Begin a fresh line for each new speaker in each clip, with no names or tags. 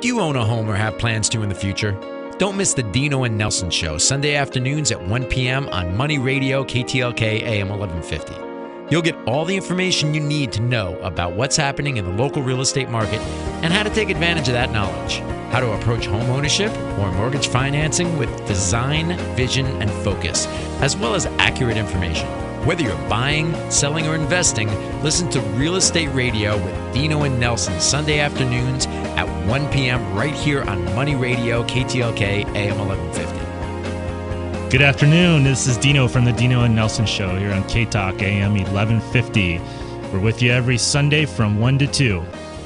you own a home or have plans to in the future? Don't miss the Dino and Nelson Show, Sunday afternoons at 1 p.m. on Money Radio, KTLK AM 1150. You'll get all the information you need to know about what's happening in the local real estate market and how to take advantage of that knowledge. How to approach home ownership or mortgage financing with design, vision, and focus, as well as accurate information. Whether you're buying, selling, or investing, listen to Real Estate Radio with Dino and Nelson Sunday afternoons at 1 p.m. right here on Money Radio, KTLK, AM 1150.
Good afternoon. This is Dino from the Dino and Nelson Show here on K-Talk, AM 1150. We're with you every Sunday from 1 to 2.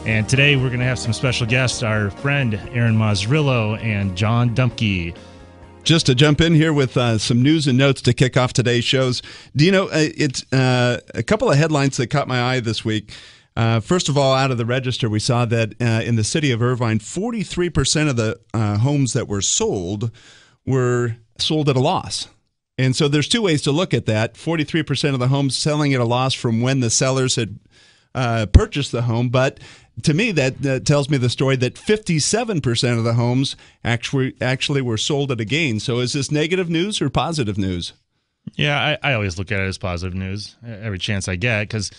And today we're going to have some special guests, our friend Aaron Mazzrillo and John Dumke.
Just to jump in here with some news and notes to kick off today's shows. Dino, it's a couple of headlines that caught my eye this week. First of all, out of the Register, we saw that in the city of Irvine, 43% of the homes that were sold at a loss. And so there's two ways to look at that. 43% of the homes selling at a loss from when the sellers had purchased the home. But to me, that tells me the story that 57% of the homes actually were sold at a gain. So is this negative news or positive news?
Yeah, I always look at it as positive news every chance I get, because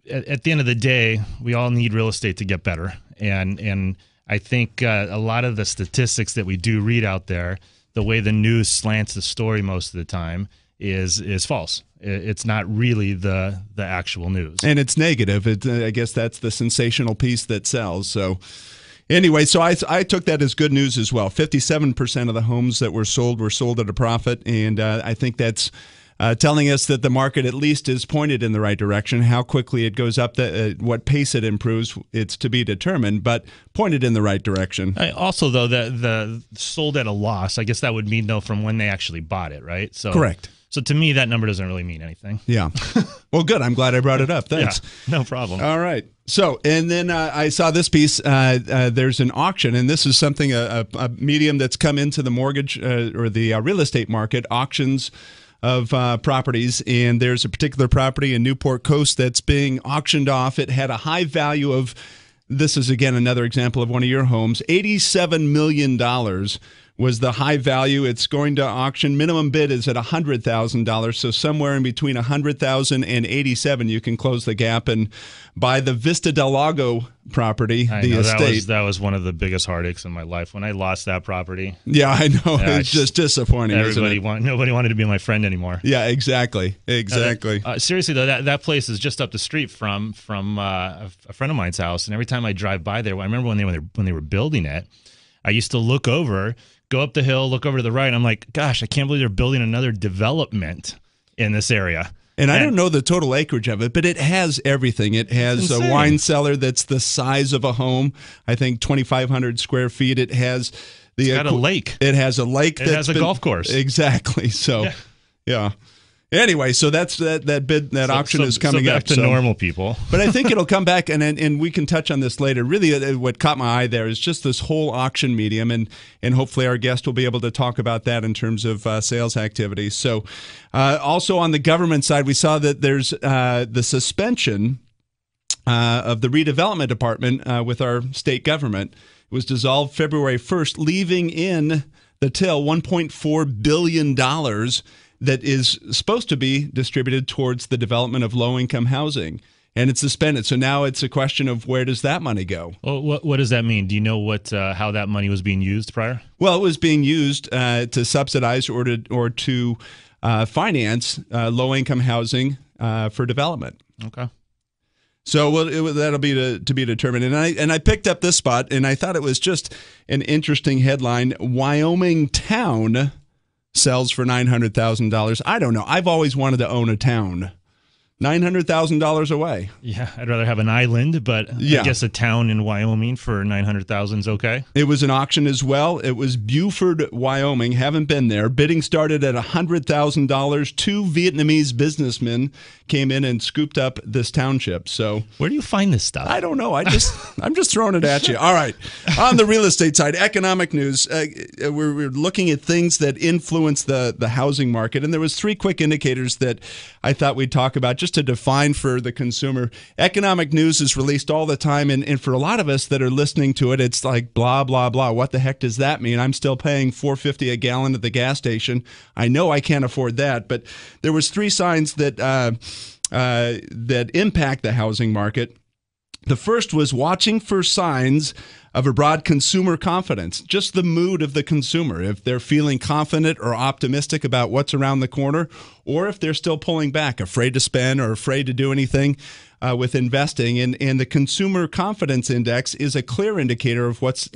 at the end of the day, we all need real estate to get better. And I think a lot of the statistics that we do read out there, the way the news slants the story most of the time, is false. It's not really the actual news. And
it's negative. I guess that's the sensational piece that sells. So anyway, so I took that as good news as well. 57% of the homes that were sold at a profit, and I think that's telling us that the market at least is pointed in the right direction. How quickly it goes up, what pace it improves, it's to be determined, but pointed in the right direction.
Also, though, the sold at a loss, I guess that would mean, though, from when they actually bought it, right? So
correct.
So to me, that number doesn't really mean anything.
Yeah. Well, good. I'm glad I brought it up. Thanks.
Yeah, no problem.
All right. So, and then I saw this piece. There's an auction, and this is something, a medium that's come into the mortgage or the real estate market, auctions of properties. And there's a particular property in Newport Coast that's being auctioned off. It had a high value of, this is again another example of one of your homes, $87 million. Was the high value. It's going to auction. Minimum bid is at $100,000. So somewhere in between $100,000 and $87,000, you can close the gap and buy the Vista del Lago property, the estate.
That was one of the biggest heartaches in my life when I lost that property.
Yeah, I know. It's just disappointing.
Nobody wanted to be my friend anymore.
Yeah, exactly.
Seriously though, that place is just up the street from a friend of mine's house, and every time I drive by there, I remember when they were building it, I used to look over. Go up the hill, look over to the right. I'm like, gosh, I can't believe they're building another development in this area.
And I don't know the total acreage of it, but it has everything. It has a wine cellar that's the size of a home. I think 2,500 square feet. It has
it's got a lake.
It has a lake.
It has a golf course.
Exactly. So, yeah. Anyway, so that's that auction is coming
up. So back to normal people.
But I think it'll come back, and we can touch on this later. Really, what caught my eye there is just this whole auction medium, and hopefully our guest will be able to talk about that in terms of sales activities. So also on the government side, we saw that there's the suspension of the redevelopment department with our state government. It was dissolved February 1st, leaving in the till $1.4 billion that is supposed to be distributed towards the development of low-income housing, and it's suspended. So now it's a question of where does that money go?
Well, what does that mean? Do you know how that money was being used prior?
Well, it was being used to subsidize or to finance low-income housing for development.
Okay.
So that'll be to be determined. And I picked up this spot, and I thought it was just an interesting headline. Wyoming town sells for $900,000. I don't know. I've always wanted to own a town. $900,000 away.
Yeah, I'd rather have an island, but I guess a town in Wyoming for $900,000 is okay.
It was an auction as well. It was Buford, Wyoming. Haven't been there. Bidding started at $100,000. Two Vietnamese businessmen came in and scooped up this township. So
where do you find this stuff?
I don't know. I'm just throwing it at you. All right. On the real estate side, economic news. We're looking at things that influence the housing market, and there was three quick indicators that I thought we'd talk about just to define for the consumer, economic news is released all the time, and for a lot of us that are listening to it, it's like blah, blah, blah. What the heck does that mean? I'm still paying $4.50 a gallon at the gas station. I know I can't afford that, but there was 3 signs that that impact the housing market. The first was watching for signs of a broad consumer confidence, just the mood of the consumer, if they're feeling confident or optimistic about what's around the corner, or if they're still pulling back, afraid to spend or afraid to do anything with investing. And the Consumer Confidence Index is a clear indicator of what's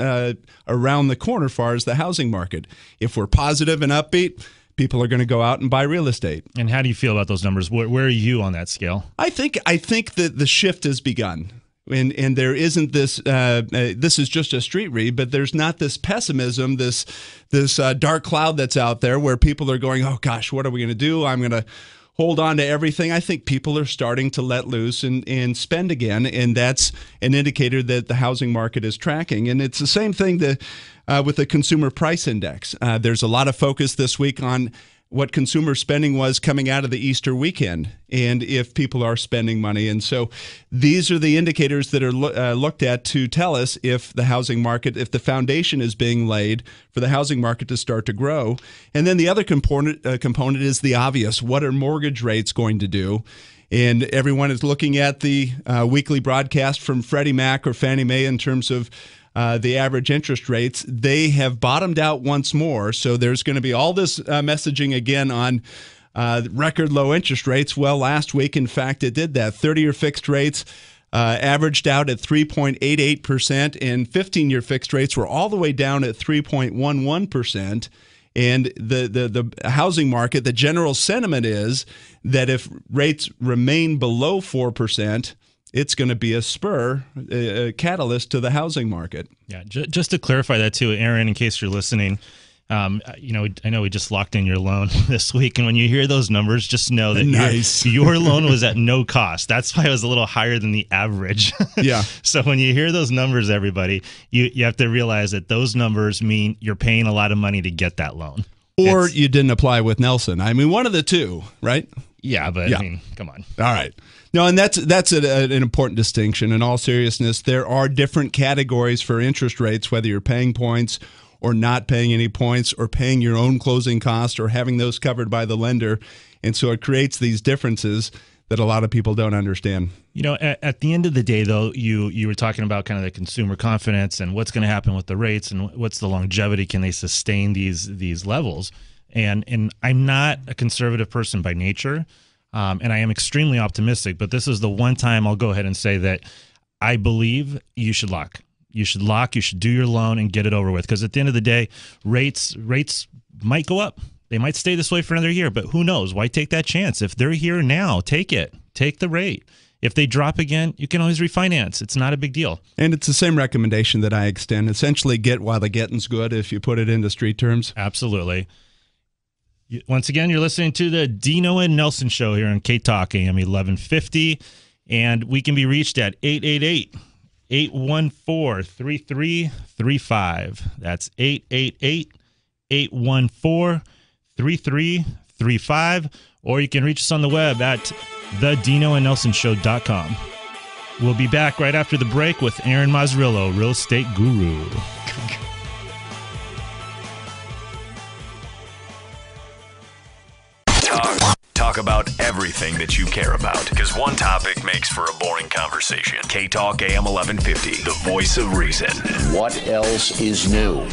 around the corner as far as the housing market. If we're positive and upbeat, people are going to go out and buy real estate.
And how do you feel about those numbers? Where are you on that scale? I
think that the shift has begun. And there isn't this. This is just a street read, but there's not this pessimism, this dark cloud that's out there where people are going, "Oh gosh, what are we going to do? I'm going to hold on to everything." I think people are starting to let loose and spend again, and that's an indicator that the housing market is tracking. And it's the same thing with the Consumer Price Index. There's a lot of focus this week on what consumer spending was coming out of the Easter weekend and if people are spending money. And so these are the indicators that are looked at to tell us if the housing market, if the foundation is being laid for the housing market to start to grow. And then the other component is the obvious. What are mortgage rates going to do? And everyone is looking at the weekly broadcast from Freddie Mac or Fannie Mae in terms of the average interest rates. They have bottomed out once more. So there's going to be all this messaging again on record low interest rates. Well, last week, in fact, it did that. 30-year fixed rates averaged out at 3.88%, and 15-year fixed rates were all the way down at 3.11%. And the housing market, the general sentiment is that if rates remain below 4%, it's going to be a catalyst to the housing market.
Yeah, just to clarify that too, Aaron, in case you're listening, I know we just locked in your loan this week, and when you hear those numbers, just know that your loan was at no cost. That's why it was a little higher than the average.
Yeah.
So when you hear those numbers, everybody, you have to realize that those numbers mean you're paying a lot of money to get that loan.
Or you didn't apply with Nelson. I mean, one of the two, right?
Yeah, but I mean, come on.
All right. No, and that's an important distinction. In all seriousness, there are different categories for interest rates, whether you're paying points or not paying any points or paying your own closing costs or having those covered by the lender. And so it creates these differences that a lot of people don't understand.
You know, at the end of the day, though, you were talking about kind of the consumer confidence and what's going to happen with the rates and what's the longevity. Can they sustain these levels? And I'm not a conservative person by nature. And I am extremely optimistic, but this is the one time I'll go ahead and say that I believe you should lock. You should lock, you should do your loan and get it over with. Because at the end of the day, rates might go up. They might stay this way for another year, but who knows? Why take that chance? If they're here now, take it. Take the rate. If they drop again, you can always refinance. It's not a big deal.
And it's the same recommendation that I extend. Essentially, get while the getting's good if you put it into street terms.
Absolutely. Once again, you're listening to the Dino and Nelson Show here on K-Talk AM 1150, and we can be reached at 888-814-3335. That's 888-814-3335, or you can reach us on the web at thedinoandnelsonshow.com. We'll be back right after the break with Aaron Mazzrillo, real estate guru.
Talk about everything that you care about, because one topic makes for a boring conversation. K-Talk AM 1150, the voice of reason.
What else is new?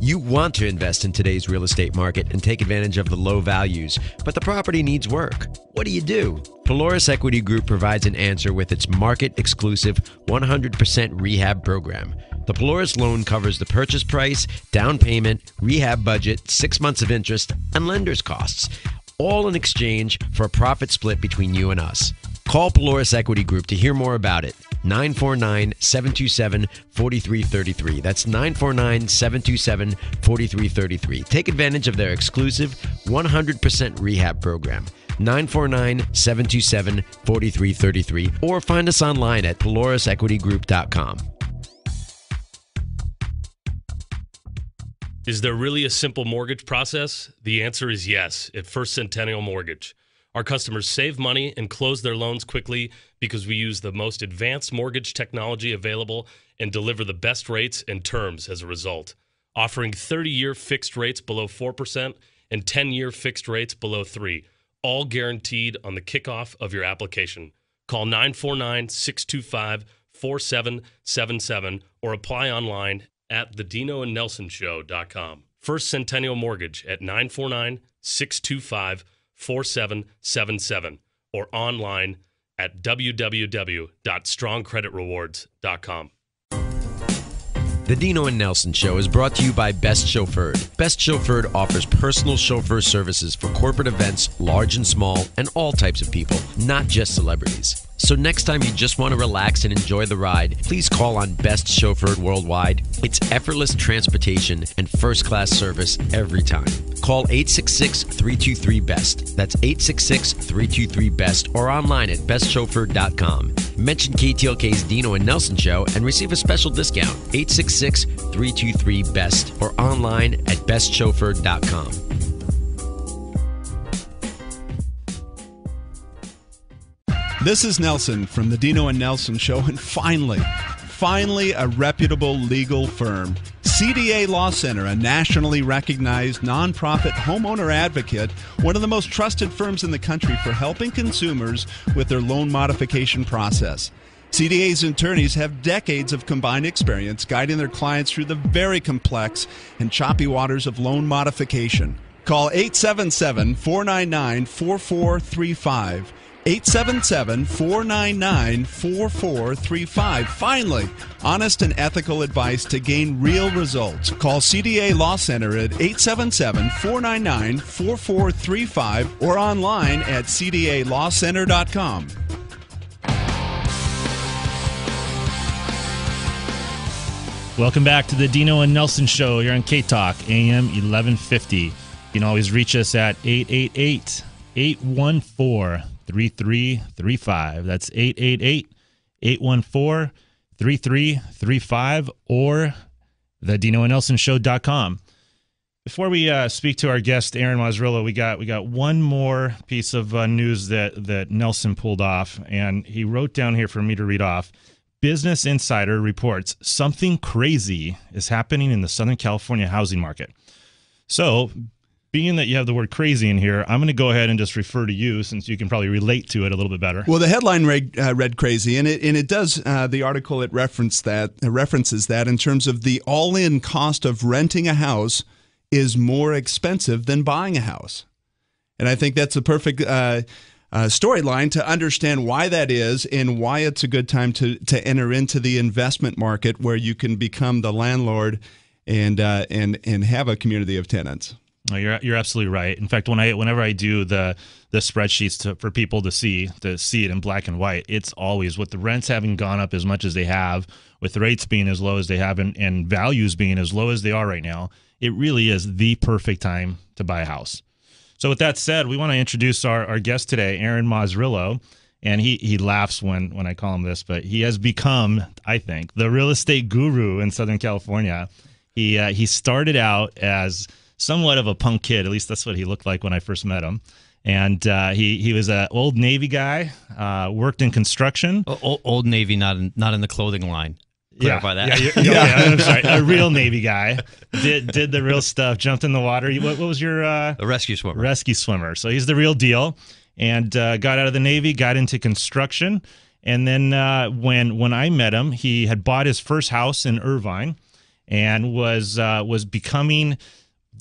You want to invest in today's real estate market and take advantage of the low values, but the property needs work. What do? Polaris Equity Group provides an answer with its market-exclusive 100% rehab program. The Polaris loan covers the purchase price, down payment, rehab budget, 6 months of interest, and lender's costs, all in exchange for a profit split between you and us. Call Polaris Equity Group to hear more about it. 949-727-4333. That's 949-727-4333. Take advantage of their exclusive 100% rehab program. 949-727-4333. Or find us online at polarisequitygroup.com.
Is there really a simple mortgage process? The answer is yes at First Centennial Mortgage. Our customers save money and close their loans quickly because we use the most advanced mortgage technology available and deliver the best rates and terms as a result. Offering 30-year fixed rates below 4% and 10-year fixed rates below 3%, all guaranteed on the kickoff of your application. Call 949-625-4777 or apply online at thedinoandnelsonshow.com. First Centennial Mortgage at 949-625-4777 or online at www.strongcreditrewards.com.
The Dino and Nelson Show is brought to you by Best Chauffeured. Best Chauffeured offers personal chauffeur services for corporate events, large and small, and all types of people, not just celebrities. So next time you just want to relax and enjoy the ride, please call on Best Chauffeured Worldwide. It's effortless transportation and first-class service every time. Call 866-323-BEST. That's 866-323-BEST or online at bestchauffeured.com. Mention KTLK's Dino and Nelson Show and receive a special discount. 866-323-BEST or online at bestchauffeured.com.
This is Nelson from the Dino and Nelson Show, and finally, a reputable legal firm. CDA Law Center, a nationally recognized nonprofit homeowner advocate, one of the most trusted firms in the country for helping consumers with their loan modification process. CDA's attorneys have decades of combined experience guiding their clients through the very complex and choppy waters of loan modification. Call 877-499-4435. 877-499-4435. Finally, honest and ethical advice to gain real results. Call CDA Law Center at 877-499-4435 or online at cdalawcenter.com.
Welcome back to the Dino and Nelson Show here on K-Talk, AM 1150. You can always reach us at 888-814-3335. That's 888-814-3335 or thedinoandnelsonshow.com. Before we speak to our guest, Aaron Mazzrillo, we got one more piece of news that Nelson pulled off, and he wrote down here for me to read off. Business Insider reports something crazy is happening in the Southern California housing market. So, being that you have the word crazy in here, I'm going to go ahead and just refer to you since you can probably relate to it a little bit better.
Well, the headline read crazy, and it does, the article, it references that in terms of the all-in cost of renting a house is more expensive than buying a house. And I think that's a perfect storyline to understand why that is and why it's a good time to enter into the investment market where you can become the landlord and have a community of tenants.
Oh, you're absolutely right. In fact, whenever I do the spreadsheets for people to see it in black and white, it's always with the rents having gone up as much as they have, with the rates being as low as they have, and values being as low as they are right now, it really is the perfect time to buy a house. So with that said, we want to introduce our guest today, Aaron Mazzrillo, and he laughs when I call him this, but he has become, I think, the real estate guru in Southern California. He started out as somewhat of a punk kid. At least that's what he looked like when I first met him. And he was an Old Navy guy, worked in construction.
Old Navy, not in the clothing line. Clarify that.
Yeah, I'm sorry. A real Navy guy. Did the real stuff, jumped in the water. What was your... a
rescue swimmer.
Rescue swimmer. So he's the real deal. And got out of the Navy, got into construction. And then when I met him, he had bought his first house in Irvine and was becoming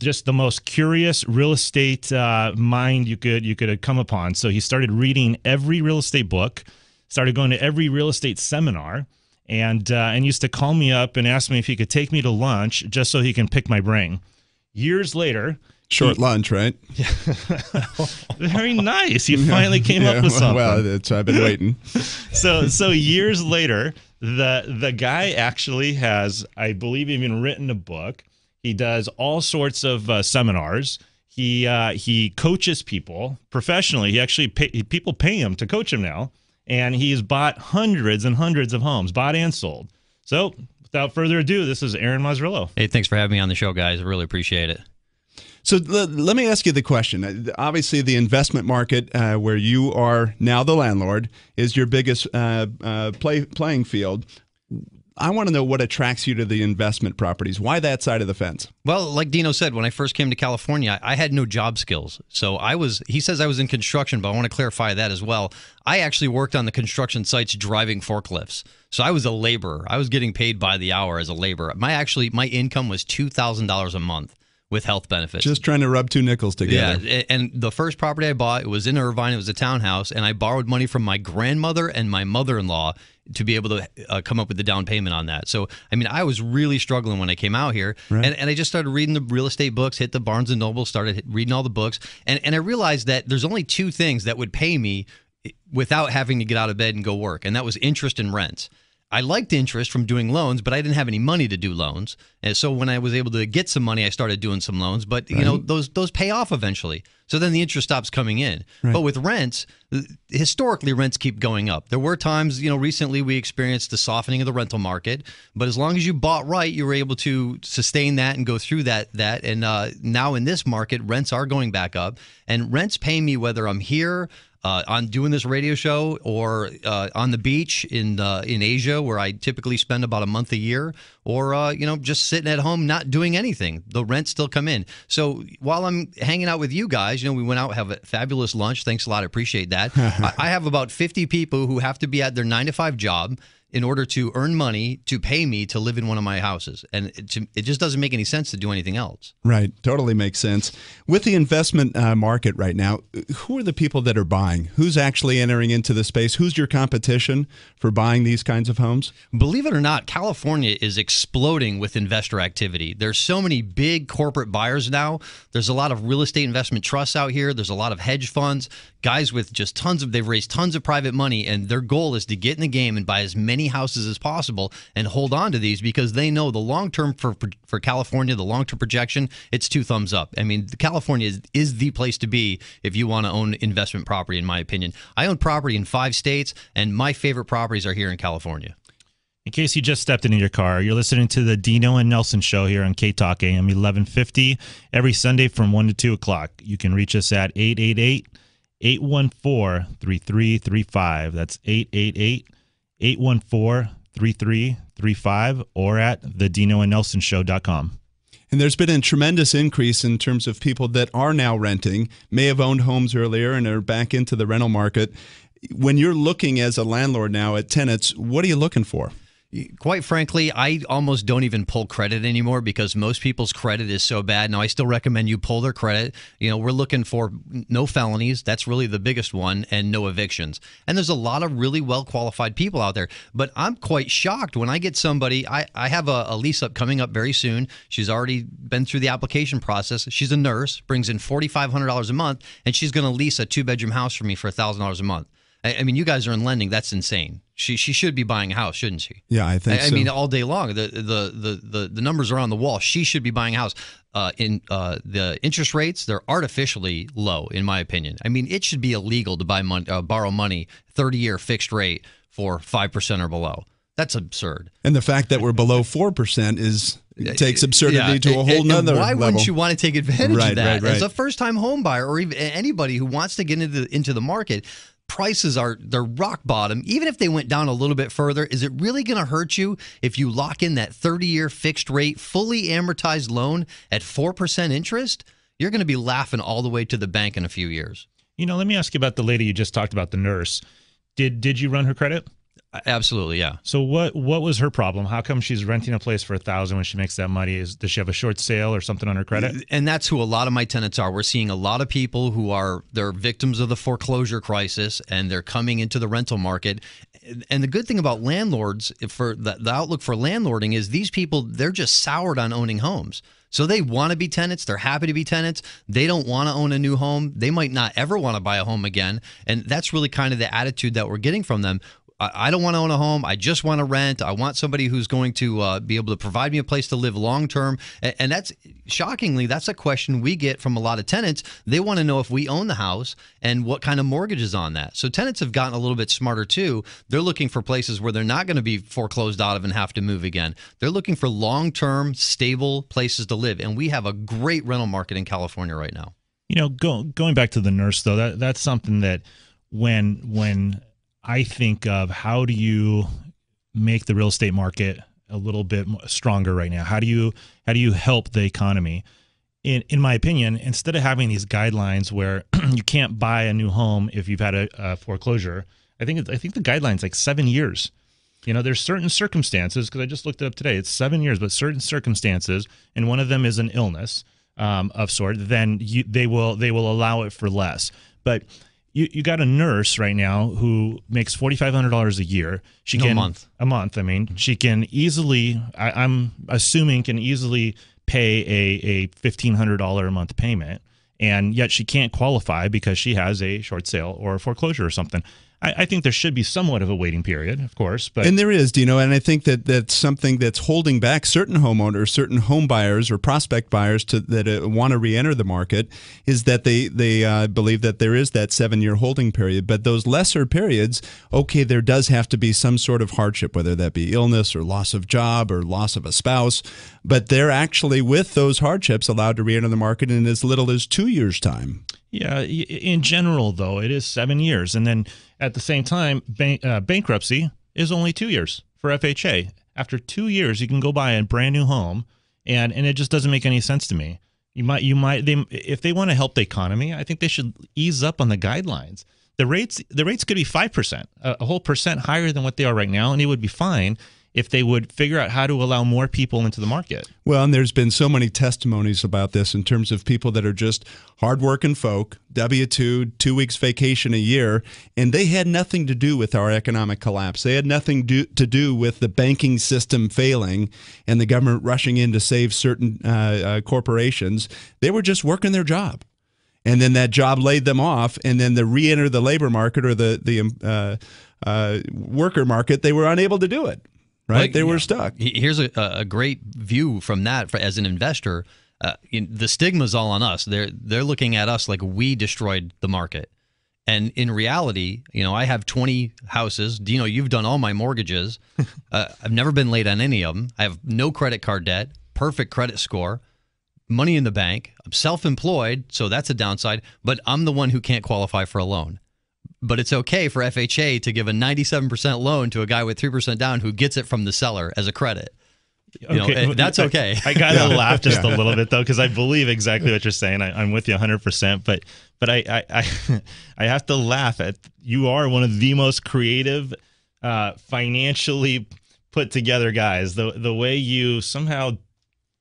just the most curious real estate mind you could come upon. So he started reading every real estate book, started going to every real estate seminar, and used to call me up and ask me if he could take me to lunch just so he can pick my brain. Years later...
Short lunch, right?
Very nice. You finally came up with something.
Well, I've been waiting.
So years later, the guy actually has, I believe, even written a book. He does all sorts of seminars. He coaches people professionally. He actually people pay him to coach him now, and he's bought hundreds and hundreds of homes, bought and sold. So without further ado, this is Aaron Mazzrillo.
Hey, thanks for having me on the show, guys. I really appreciate it.
So let me ask you the question. Obviously, the investment market, where you are now the landlord, is your biggest playing field. I want to know what attracts you to the investment properties. Why that side of the fence?
Well, like Dino said, when I first came to California, I had no job skills. So he says I was in construction, but I want to clarify that as well. I actually worked on the construction sites driving forklifts. So I was a laborer. I was getting paid by the hour as a laborer. My income was $2,000 a month with health benefits.
Just trying to rub two nickels together.
Yeah, and the first property I bought, it was in Irvine. It was a townhouse, and I borrowed money from my grandmother and my mother-in-law to be able to come up with the down payment on that. So, I mean, I was really struggling when I came out here,
right.
and I just started reading the real estate books, hit the Barnes & Noble, started reading all the books, and I realized that there's only two things that would pay me without having to get out of bed and go work, and that was interest and rents. I liked interest from doing loans, but I didn't have any money to do loans. And so when I was able to get some money, I started doing some loans. But, you know, those pay off eventually. So then the interest stops coming in. Right. But with rents, historically, rents keep going up. There were times, you know, recently we experienced the softening of the rental market. But as long as you bought right, you were able to sustain that and go through that. And now in this market, rents are going back up. And rents pay me whether I'm here on doing this radio show or on the beach in Asia, where I typically spend about a month a year, or you know, just sitting at home not doing anything. The rents still come in. So while I'm hanging out with you guys, you know, we went out, have a fabulous lunch. Thanks a lot. I appreciate that. I have about 50 people who have to be at their 9-to-5 job in order to earn money to pay me to live in one of my houses. And it just doesn't make any sense to do anything else.
Right. Totally makes sense. With the investment market right now, who are the people that are buying? Who's actually entering into the space? Who's your competition for buying these kinds of homes?
Believe it or not, California is exploding with investor activity. There's so many big corporate buyers now. There's a lot of real estate investment trusts out here. There's a lot of hedge funds, guys with just they've raised tons of private money, and their goal is to get in the game and buy as many houses as possible and hold on to these because they know the long term for California, the long term projection, it's 2 thumbs up. I mean, California is the place to be if you want to own investment property, in my opinion. I own property in 5 states, and my favorite properties are here in California.
In case you just stepped into your car, you're listening to the Dino and Nelson Show here on K-Talk AM 1150 every Sunday from 1 to 2 o'clock. You can reach us at 888-814-3335. That's 888-814-3335 or at thedinoandnelsonshow.com.
And there's been a tremendous increase in terms of people that are now renting, may have owned homes earlier and are back into the rental market. When you're looking as a landlord now at tenants, what are you looking for?
Quite frankly, I almost don't even pull credit anymore because most people's credit is so bad. Now, I still recommend you pull their credit. You know, we're looking for no felonies. That's really the biggest one, and no evictions. And there's a lot of really well-qualified people out there. But I'm quite shocked when I get somebody. I have a lease up coming up very soon. She's already been through the application process. She's a nurse, brings in $4,500 a month, and she's going to lease a 2-bedroom house for me for $1,000 a month. I mean, you guys are in lending. That's insane. She should be buying a house, shouldn't she?
Yeah, I think so.
I mean, all day long, the numbers are on the wall. She should be buying a house. The interest rates, they're artificially low, in my opinion. I mean, it should be illegal to borrow money, 30-year fixed rate for 5% or below. That's absurd.
And the fact that we're below 4% takes absurdity to a whole nother
level. Why wouldn't you want to take advantage of that?
Right.
As a first-time home buyer, or even anybody who wants to get into the market, prices they're rock bottom. Even if they went down a little bit further, is it really going to hurt you if you lock in that 30-year fixed rate, fully amortized loan at 4% interest? You're going to be laughing all the way to the bank in a few years.
You know, let me ask you about the lady you just talked about, the nurse. Did you run her credit?
Absolutely, yeah.
So what was her problem? How come she's renting a place for $1,000 when she makes that money? Does she have a short sale or something on her credit?
And that's who a lot of my tenants are. We're seeing a lot of people who they're victims of the foreclosure crisis, and they're coming into the rental market. And the good thing about landlords, for the outlook for landlording, is these people, they're just soured on owning homes. So they want to be tenants. They're happy to be tenants. They don't want to own a new home. They might not ever want to buy a home again. And that's really kind of the attitude that we're getting from them. I don't want to own a home. I just want to rent. I want somebody who's going to be able to provide me a place to live long term. And that's shockingly, that's a question we get from a lot of tenants. They want to know if we own the house and what kind of mortgage is on that. So tenants have gotten a little bit smarter too. They're looking for places where they're not going to be foreclosed out of and have to move again. They're looking for long term, stable places to live. And we have a great rental market in California right now.
Going back to the nurse though, that's something that when I think of how do you make the real estate market a little bit stronger right now? How do you help the economy? In my opinion, instead of having these guidelines where you can't buy a new home if you've had a foreclosure, I think the guideline's like 7 years. There's certain circumstances, because I just looked it up today. It's 7 years, but certain circumstances, and one of them is an illness of sort. Then they will allow it for less. But you got a nurse right now who makes $4,500 a year. A month. I mean, she can easily, I'm assuming, can easily pay a $1,500 a month payment, and yet she can't qualify because she has a short sale or a foreclosure or something. I think there should be somewhat of a waiting period, of course.
And there is, Dino, and I think that's something that's holding back certain homeowners, certain home buyers or prospect buyers that want to re-enter the market, is that they believe that there is that 7-year holding period. But those lesser periods, okay, there does have to be some sort of hardship, whether that be illness or loss of job or loss of a spouse. But they're actually, with those hardships, allowed to re-enter the market in as little as 2 years' time.
Yeah, in general, though, it is 7 years. And then at the same time, bankruptcy is only 2 years for FHA. After 2 years, you can go buy a brand new home, and it just doesn't make any sense to me. If they want to help the economy, I think they should ease up on the guidelines. The rates could be 5%, a whole percent higher than what they are right now, and it would be fine if they would figure out how to allow more people into the market.
Well, and there's been so many testimonies about this in terms of people that are just hardworking folk, W-2, 2 weeks vacation a year, and they had nothing to do with our economic collapse. They had nothing to do with the banking system failing and the government rushing in to save certain corporations. They were just working their job. And then that job laid them off, and then to re-enter the labor market or the worker market, they were unable to do it. Right, they were stuck.
Here's a great view from that as an investor. The stigma's all on us. They're looking at us like we destroyed the market. And in reality, I have 20 houses. Dino, you've done all my mortgages. I've never been late on any of them. I have no credit card debt, perfect credit score, money in the bank. I'm self-employed, so that's a downside. But I'm the one who can't qualify for a loan. But it's okay for FHA to give a 97% loan to a guy with 3% down who gets it from the seller as a credit. That's okay.
I got to laugh just a little bit, though, because I believe exactly what you're saying. I'm with you 100%. But I have to laugh at, you are one of the most creative, financially put together guys. The way you somehow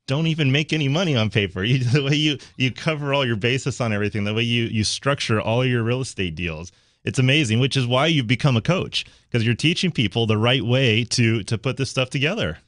don't even make any money on paper. The way you cover all your basis on everything. The way you structure all your real estate deals. It's amazing, which is why you've become a coach, because you're teaching people the right way to put this stuff together.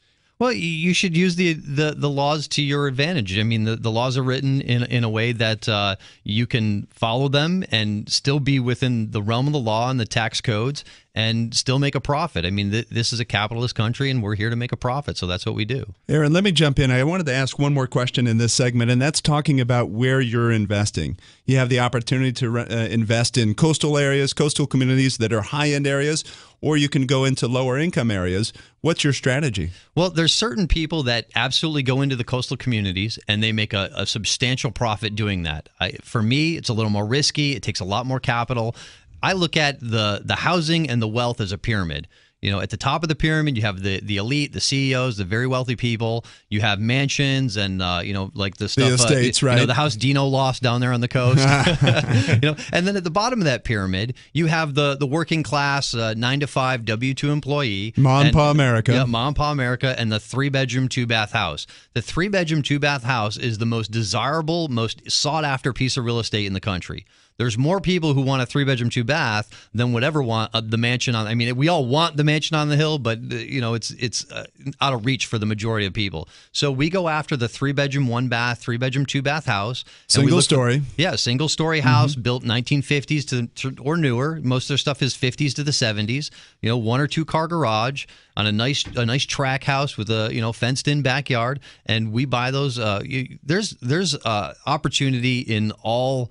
Well, you should use the laws to your advantage. I mean, the laws are written in a way that you can follow them and still be within the realm of the law and the tax codes and still make a profit. I mean, this is a capitalist country, and we're here to make a profit, so that's what we do.
Aaron, let me jump in. I wanted to ask one more question in this segment, and that's talking about where you're investing. You have the opportunity to invest in coastal areas, coastal communities that are high-end areas, or you can go into lower-income areas. What's your strategy?
Well, there's certain people that absolutely go into the coastal communities, and they make a substantial profit doing that. For me, it's a little more risky. It takes a lot more capital. I look at the housing and the wealth as a pyramid. At the top of the pyramid, you have the elite, the CEOs, the very wealthy people. You have mansions and, like the stuff.
The estates, right?
The house Dino lost down there on the coast. And then at the bottom of that pyramid, you have the working class, 9-to-5 W-2 employee.
Mom and Pa America.
Yeah, Mom and Pa America, and the 3-bedroom, 2-bath house. The 3-bedroom, 2-bath house is the most desirable, most sought-after piece of real estate in the country. There's more people who want a 3-bedroom, 2-bath than would ever want the mansion on. I mean, we all want the mansion on the hill, but it's out of reach for the majority of people. So we go after the 3-bedroom, 1-bath, 3-bedroom, 2-bath house.
Single story.
Single story house built 1950s or newer. Most of their stuff is 50s to the 70s. 1 or 2 car garage on a nice track house with a fenced in backyard, and we buy those. There's opportunity in all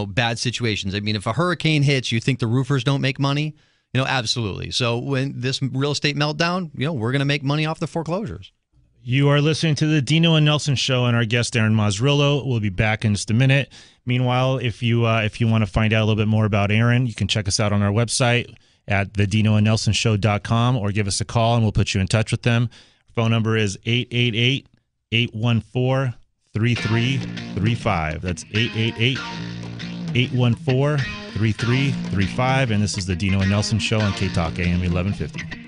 bad situations. I mean, if a hurricane hits, you think the roofers don't make money? Absolutely. So when this real estate meltdown, we're going to make money off the foreclosures.
You are listening to the Dino and Nelson Show, and our guest Aaron Mazzrillo will be back in just a minute. Meanwhile, if you want to find out a little bit more about Aaron, you can check us out on our website at thedinoandnelsonshow.com, or give us a call and we'll put you in touch with them. Our phone number is 888-814-3335. That's 888-814-3335. And this is the Dino and Nelson Show on K-Talk AM 1150.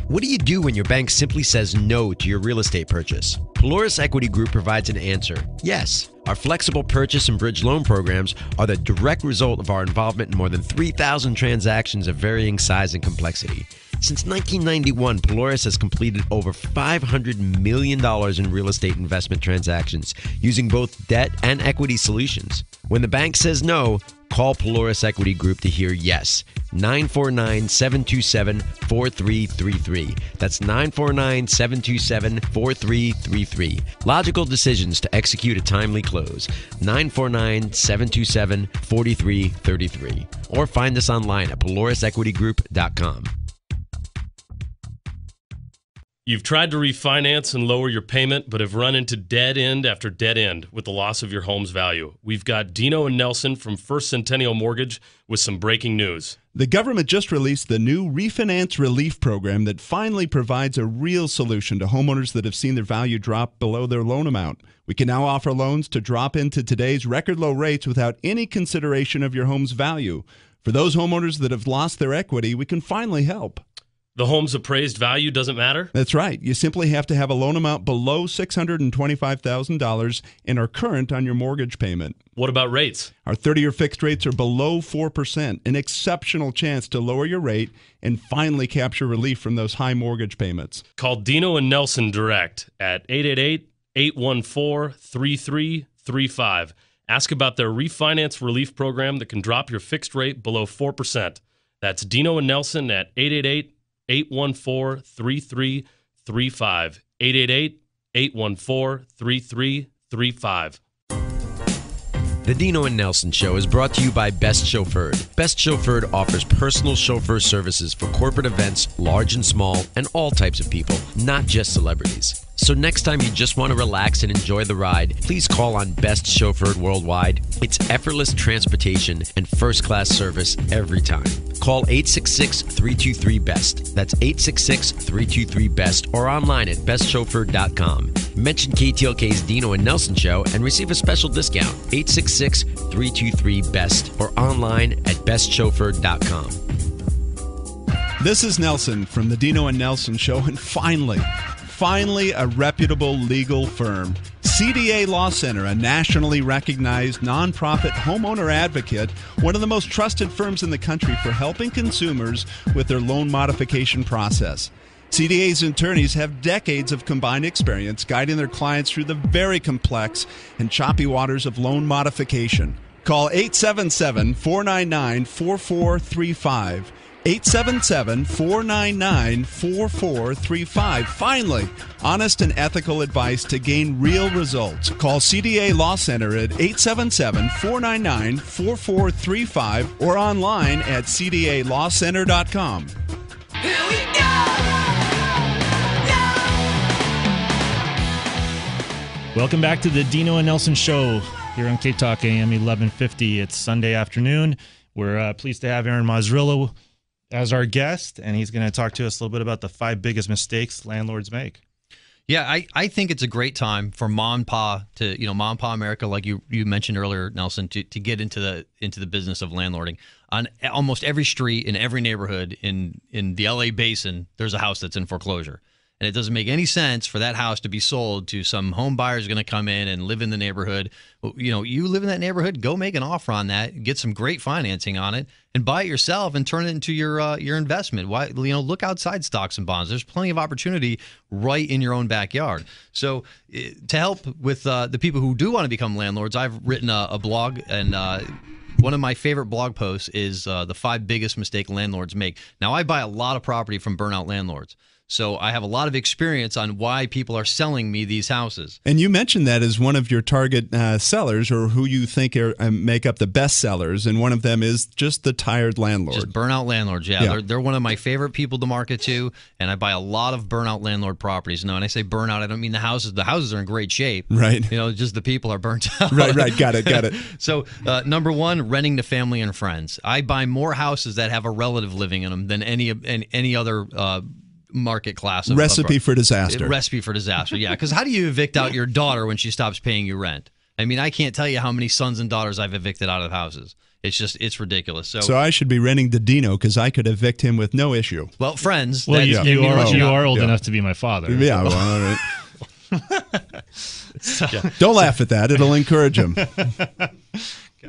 What do you do when your bank simply says no to your real estate purchase? Polaris Equity Group provides an answer. Yes. Our flexible purchase and bridge loan programs are the direct result of our involvement in more than 3,000 transactions of varying size and complexity. Since 1991, Polaris has completed over $500 million in real estate investment transactions using both debt and equity solutions. When the bank says no, call Polaris Equity Group to hear yes. 949-727-4333. That's 949-727-4333. Logical decisions to execute a timely close. 949-727-4333. Or find us online at polarisequitygroup.com.
You've tried to refinance and lower your payment, but have run into dead end after dead end with the loss of your home's value. We've got Dino and Nelson from First Centennial Mortgage with some breaking news.
The government just released the new Refinance Relief Program that finally provides a real solution to homeowners that have seen their value drop below their loan amount. We can now offer loans to drop into today's record low rates without any consideration of your home's value. For those homeowners that have lost their equity, we can finally help.
The home's appraised value doesn't matter?
That's right. You simply have to have a loan amount below $625,000 and are current on your mortgage payment.
What about rates?
Our 30-year fixed rates are below 4%, an exceptional chance to lower your rate and finally capture relief from those high mortgage payments.
Call Dino and Nelson direct at 888-814-3335. Ask about their refinance relief program that can drop your fixed rate below 4%. That's Dino and Nelson at 888-814-3335. 888-814-3335.
The Dino and Nelson Show is brought to you by Best Chauffeured. Best Chauffeured offers personal chauffeur services for corporate events, large and small, and all types of people, not just celebrities. So next time you just want to relax and enjoy the ride, please call on Best Chauffeured Worldwide. It's effortless transportation and first-class service every time. Call 866-323-BEST. That's 866-323-BEST or online at bestchauffeured.com. Mention KTLK's Dino and Nelson Show and receive a special discount. 866-323-BEST or online at bestchauffeured.com.
This is Nelson from the Dino and Nelson Show, and finally, a reputable legal firm. CDA Law Center, a nationally recognized nonprofit homeowner advocate, one of the most trusted firms in the country for helping consumers with their loan modification process. CDA's attorneys have decades of combined experience guiding their clients through the very complex and choppy waters of loan modification. Call 877-499-4435. 877-499-4435. Finally, honest and ethical advice to gain real results. Call CDA Law Center at 877-499-4435 or online at cdalawcenter.com.
Here we go!
Welcome back to the Dino and Nelson Show here on K-Talk AM 1150. It's Sunday afternoon. We're pleased to have Aaron Mazzrillo as our guest, and he's going to talk to us a little bit about the 5 biggest mistakes landlords make.
Yeah, I think it's a great time for mom and pa to, mom and pa America, like you mentioned earlier, Nelson, to get into the business of landlording. On almost every street in every neighborhood in the LA basin, there's a house that's in foreclosure. And it doesn't make any sense for that house to be sold to some home buyers going to come in and live in the neighborhood. You live in that neighborhood, go make an offer on that, get some great financing on it, and buy it yourself and turn it into your investment. Why, look outside stocks and bonds. There's plenty of opportunity right in your own backyard. So to help with the people who do want to become landlords, I've written a blog, and one of my favorite blog posts is the 5 biggest mistakes landlords make. Now, I buy a lot of property from burnout landlords. So I have a lot of experience on why people are selling me these houses.
And you mentioned that as one of your target sellers, or who you think make up the best sellers, and one of them is just the tired landlord.
Just burnout landlords, yeah. They're one of my favorite people to market to, and I buy a lot of burnout landlord properties. Now, when I say burnout, I don't mean the houses. The houses are in great shape.
Right.
Just the people are burnt out.
Right. Got it.
So, number one, renting to family and friends. I buy more houses that have a relative living in them than any other market class.
Recipe for disaster.
Recipe for disaster, yeah. Because how do you evict out your daughter when she stops paying you rent? I mean, I can't tell you how many sons and daughters I've evicted out of houses. It's ridiculous. So
I should be renting to Dino because I could evict him with no issue.
Well, friends.
Well, you are old enough to be my father.
Yeah, well, all right. Don't laugh at that. It'll encourage him.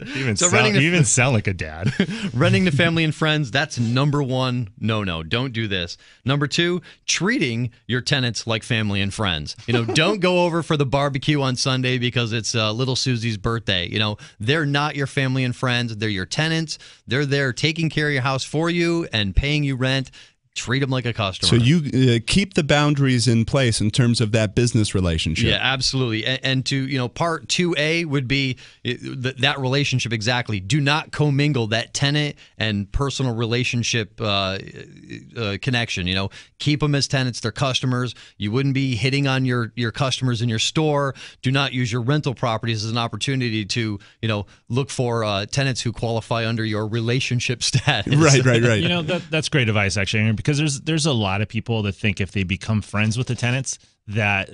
You even sound like a dad.
Renting to family and friends, that's number one. No, don't do this. Number two, treating your tenants like family and friends. Don't go over for the barbecue on Sunday because it's little Susie's birthday. They're not your family and friends. They're your tenants. They're there taking care of your house for you and paying you rent. Treat them like a customer.
So you keep the boundaries in place in terms of that business relationship.
Yeah, absolutely. And to part 2A would be that relationship exactly. Do not commingle that tenant and personal relationship connection. Keep them as tenants. They're customers. You wouldn't be hitting on your customers in your store. Do not use your rental properties as an opportunity to look for tenants who qualify under your relationship status.
Right.
That's great advice, actually, because there's a lot of people that think if they become friends with the tenants that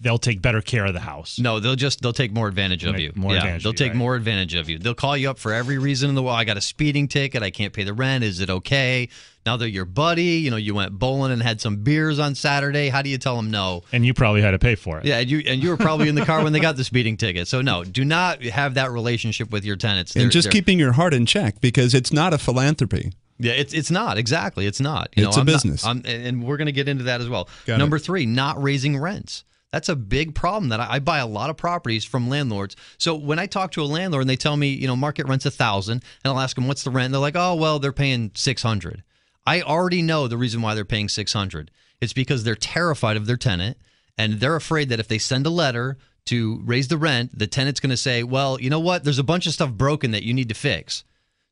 they'll take better care of the house.
No, they'll take more advantage of you. They'll take more advantage of you. They'll call you up for every reason in the world. I got a speeding ticket. I can't pay the rent. Is it okay? Now they're your buddy. You went bowling and had some beers on Saturday. How do you tell them no?
And you probably had to pay for it.
Yeah, and you were probably in the car when they got the speeding ticket. So no, do not have that relationship with your tenants.
And just keeping your heart in check, because it's not a philanthropy.
Yeah, it's not. Exactly. It's not.
It's a business.
And we're going to get into that as well. Number 3, not raising rents. That's a big problem that I buy a lot of properties from landlords. So when I talk to a landlord and they tell me, market rent's $1,000, and I'll ask them, what's the rent? And they're like, oh, well, they're paying $600. I already know the reason why they're paying $600. It's because they're terrified of their tenant, and they're afraid that if they send a letter to raise the rent, the tenant's going to say, well, you know what? There's a bunch of stuff broken that you need to fix.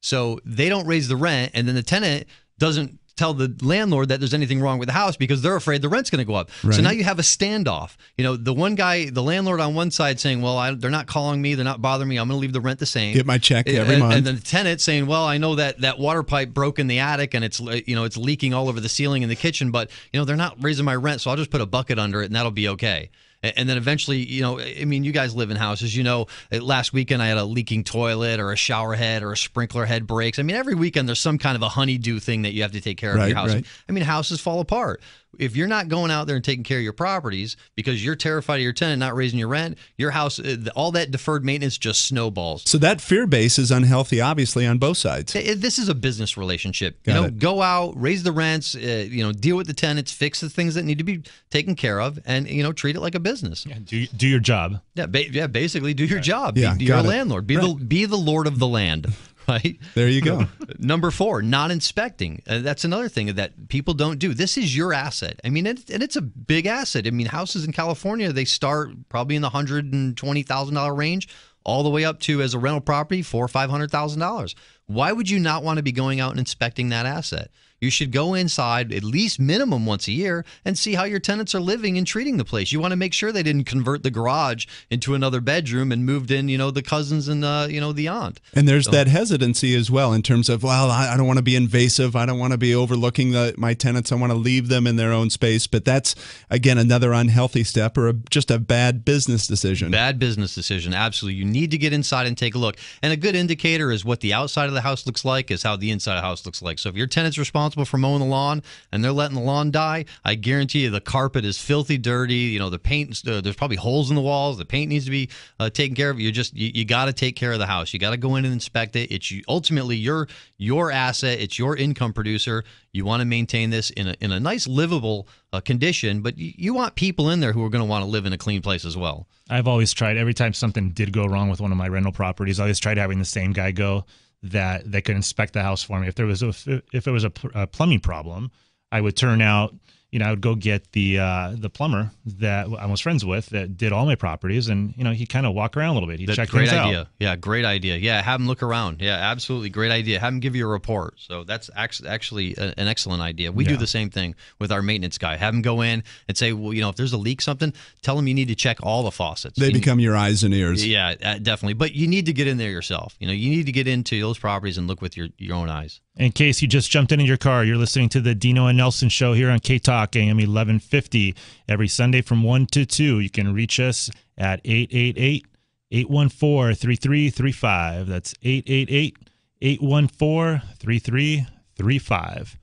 So they don't raise the rent, and then the tenant doesn't tell the landlord that there's anything wrong with the house because they're afraid the rent's going to go up. Right. So now you have a standoff. The one guy, the landlord on one side saying, well, they're not calling me, they're not bothering me, I'm going to leave the rent the same.
Get my check every month.
And then the tenant saying, well, I know that water pipe broke in the attic and it's it's leaking all over the ceiling in the kitchen, but they're not raising my rent, so I'll just put a bucket under it and that'll be okay. And then eventually, you guys live in houses. Last weekend I had a leaking toilet or a shower head or a sprinkler head breaks. Every weekend there's some kind of a honeydew thing that you have to take care of in your house. Right. Houses fall apart. If you're not going out there and taking care of your properties because you're terrified of your tenant not raising your rent, your house, all that deferred maintenance just snowballs.
So that fear base is unhealthy, obviously, on both sides.
This is a business relationship. Go out, raise the rents, deal with the tenants, fix the things that need to be taken care of, and treat it like a business.
Yeah, do your job.
Yeah, basically do your job.
Yeah,
you're a landlord. Be the lord of the land. Right?
There you go.
Number 4, not inspecting. That's another thing that people don't do. This is your asset. And it's a big asset. Houses in California, they start probably in the $120,000 range, all the way up to, as a rental property, $400,000 or $500,000. Why would you not want to be going out and inspecting that asset? You should go inside at least minimum once a year and see how your tenants are living and treating the place. You want to make sure they didn't convert the garage into another bedroom and moved in, the cousins and, the aunt.
And there's that hesitancy as well in terms of, well, I don't want to be invasive. I don't want to be overlooking my tenants. I want to leave them in their own space. But that's, again, another unhealthy step or just a bad business decision.
Bad business decision. Absolutely. You need to get inside and take a look. And a good indicator is what the outside of the house looks like is how the inside of the house looks like. So if your tenant's responsible responsible for mowing the lawn and they're letting the lawn die, I guarantee you the carpet is filthy dirty. You know, the paint, there's probably holes in the walls. The paint needs to be taken care of. You got to take care of the house. You got to go in and inspect it. It's ultimately your asset. It's your income producer. You want to maintain this in a nice livable condition, but you want people in there who are going to want to live in a clean place as well.
I've always tried, every time something did go wrong with one of my rental properties, I always tried having the same guy go that could inspect the house for me. If it was a plumbing problem, I would turn out, I would go get the plumber that I was friends with that did all my properties, and he'd kind of walk around a little bit. He'd check things out.
Yeah, great idea. Yeah, have him look around. Yeah, absolutely, great idea. Have him give you a report. So that's actually an excellent idea. We do the same thing with our maintenance guy. Have him go in and say, well, if there's a leak, something, tell him you need to check all the faucets.
They become your eyes and ears.
Yeah, definitely. But you need to get in there yourself. You need to get into those properties and look with your own eyes.
In case you just jumped in your car, you're listening to the Dino and Nelson Show here on K-Talk AM 1150 every Sunday from 1 to 2. You can reach us at 888-814-3335. That's 888-814-3335.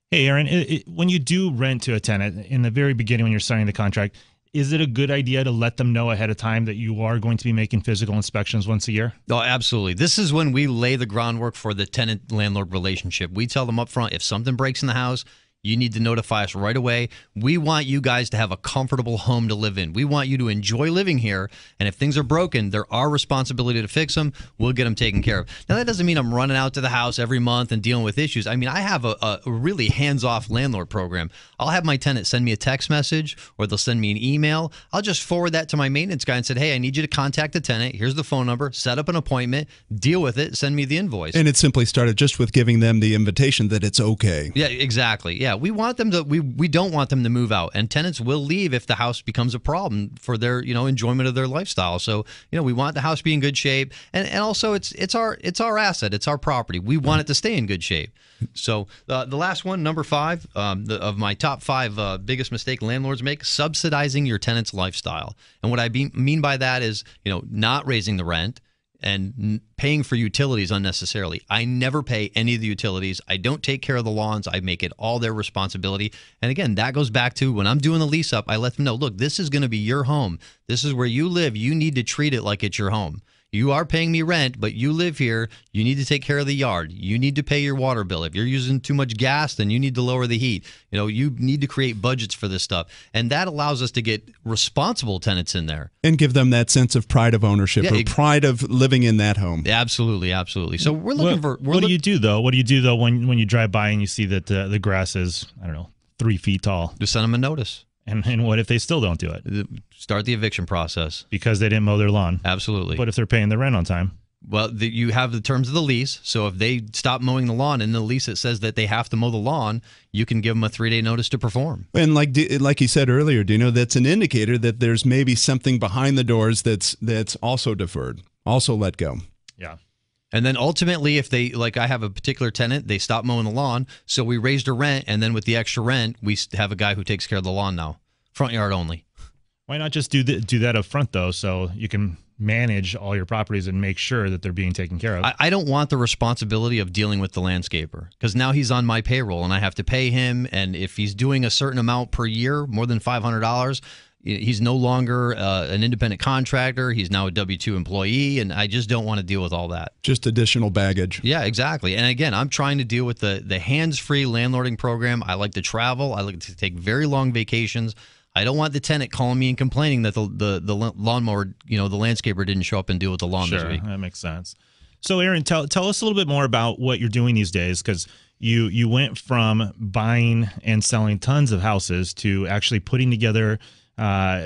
Hey, Aaron, when you do rent to a tenant, in the very beginning when you're signing the contract, is it a good idea to let them know ahead of time that you are going to be making physical inspections once a year?
Oh, absolutely. This is when we lay the groundwork for the tenant-landlord relationship. We tell them up front, if something breaks in the house, you need to notify us right away. We want you guys to have a comfortable home to live in. We want you to enjoy living here. And if things are broken, they're our responsibility to fix them. We'll get them taken care of. Now, that doesn't mean I'm running out to the house every month and dealing with issues. I mean, I have a really hands-off landlord program. I'll have my tenant send me a text message or they'll send me an email. I'll just forward that to my maintenance guy and say, hey, I need you to contact the tenant. Here's the phone number. Set up an appointment. Deal with it. Send me the invoice.
And it simply started just with giving them the invitation that it's okay.
Yeah, exactly. Yeah, we want them to. We don't want them to move out, and tenants will leave if the house becomes a problem for their enjoyment of their lifestyle. So we want the house to be in good shape, and also it's our asset, it's our property. We want it to stay in good shape. So the last one, number 5, of my top 5 biggest mistake landlords make: subsidizing your tenant's lifestyle. And what I mean by that is not raising the rent and paying for utilities unnecessarily. I never pay any of the utilities. I don't take care of the lawns. I make it all their responsibility. And again, that goes back to when I'm doing the lease up, I let them know, look, this is going to be your home. This is where you live. You need to treat it like it's your home. You are paying me rent, but you live here. You need to take care of the yard. You need to pay your water bill. If you're using too much gas, then you need to lower the heat. You need to create budgets for this stuff. And that allows us to get responsible tenants in there.
And give them that sense of pride of ownership, or pride of living in that home.
Absolutely, absolutely. So we're looking for...
What do you do, though? What do you do, though, when you drive by and you see that the grass is, 3 feet tall?
Just send them a notice.
And what if they still don't do it?
Start the eviction process.
Because they didn't mow their lawn.
Absolutely.
What if they're paying their rent on time?
Well, you have the terms of the lease. So if they stop mowing the lawn, in the lease it says that they have to mow the lawn, you can give them a 3-day notice to perform.
And like you said earlier, Dino, that's an indicator that there's maybe something behind the doors that's also deferred, also let go.
Yeah.
And then ultimately, if they, like I have a particular tenant, they stop mowing the lawn, so we raised her rent, and then with the extra rent, we have a guy who takes care of the lawn now. Front yard only.
Why not just do that up front, though, so you can manage all your properties and make sure that they're being taken care of?
I don't want the responsibility of dealing with the landscaper, because now he's on my payroll, and I have to pay him, and if he's doing a certain amount per year, more than $500, he's no longer an independent contractor. He's now a W-2 employee, and I just don't want to deal with all that.
Just additional baggage.
Yeah, exactly. And again, I'm trying to deal with the hands-free landlording program. I like to travel. I like to take very long vacations. I don't want the tenant calling me and complaining that the lawnmower, the landscaper didn't show up and deal with the lawn this week.
Sure, that makes sense. So, Aaron, tell us a little bit more about what you're doing these days, because you went from buying and selling tons of houses to actually putting together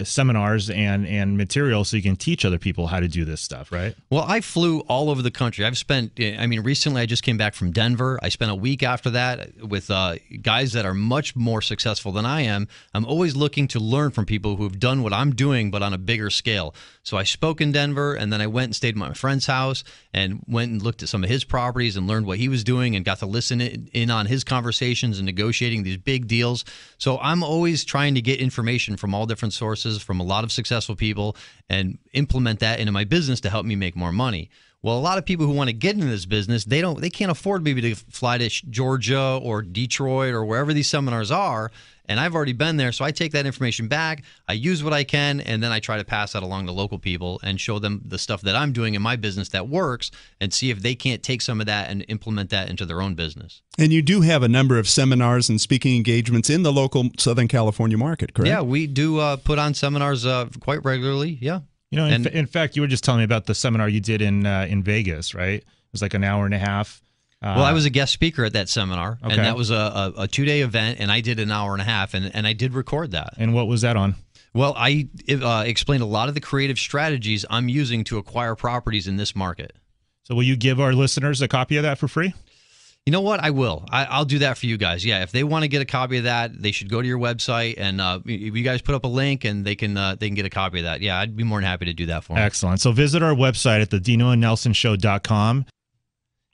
seminars and material so you can teach other people how to do this stuff, right?
Well, I flew all over the country. Recently I just came back from Denver. I spent a week after that with guys that are much more successful than I am. I'm always looking to learn from people who've done what I'm doing, but on a bigger scale. So I spoke in Denver, and then I went and stayed at my friend's house and went and looked at some of his properties and learned what he was doing and got to listen in on his conversations and negotiating these big deals. So I'm always trying to get information from all different sources, from a lot of successful people, and implement that into my business to help me make more money. Well, a lot of people who want to get into this business, they can't afford maybe to fly to Georgia or Detroit or wherever these seminars are. And I've already been there, so I take that information back, I use what I can, and then I try to pass that along to local people and show them the stuff that I'm doing in my business that works and see if they can't take some of that and implement that into their own business. And
you do have a number of seminars and speaking engagements in the local Southern California market, correct?
Yeah, we do put on seminars quite regularly, yeah.
You know, in fact, you were just telling me about the seminar you did in Vegas, right? It was like an hour and a half.
Well, I was a guest speaker at that seminar, and that was a 2-day event, and I did an hour and a half, and I did record that.
And what was that on?
Well, I explained a lot of the creative strategies I'm using to acquire properties in this market. So
will you give our listeners a copy of that for free?
You know what? I will. I'll do that for you guys. Yeah, if they want to get a copy of that, they should go to your website, and you guys put up a link, and they can get a copy of that. Yeah, I'd be more than happy to do that for them.
Excellent. So visit our website at thedinoandnelsonshow.com.